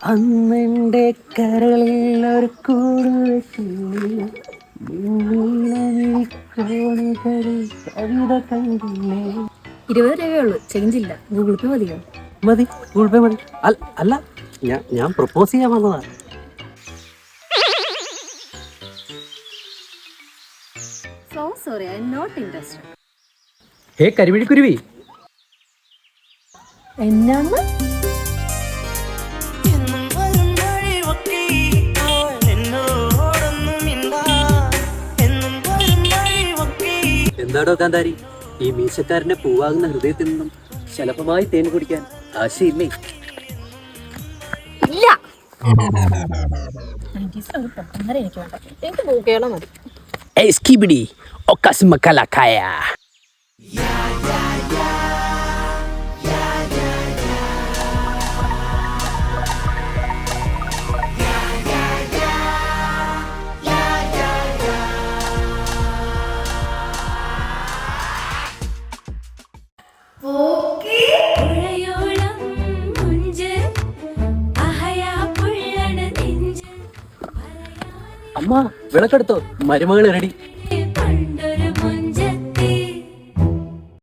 അന്നെൻ്റെ കരളിൽ ഒരു കൂടു കവിത കണ്ടില്ലേ. 20 രൂപയേ ഉള്ളൂ, ചേഞ്ച് ഇല്ല. ഗൂഗിൾ പേ മതിയോ? മതി, ഗൂഗിൾ പേ മതി. അല്ല ഞാൻ പ്രപ്പോസ് ചെയ്യാൻ വന്നതാ. So sorry, I'm not interested. Hey കരിമിഴിക്കുരുവി, എന്നാണ് എന്താടോ കാന്താരി, ഈ മീശക്കാരന്റെ പൂവാകുന്ന ഹൃദയത്തിൽ നിന്നും ശലഭമായി തേൻ കുടിക്കാൻ ആശയില്ലേ? ഇല്ല. എനിക്ക് വേണ്ട, എനിക്ക് നോക്കിയാലോ മതി. Skibidi Okasimakalakaya. അമ്മ വിളക്കെടുത്തോ, മരുമകൾ റെഡി.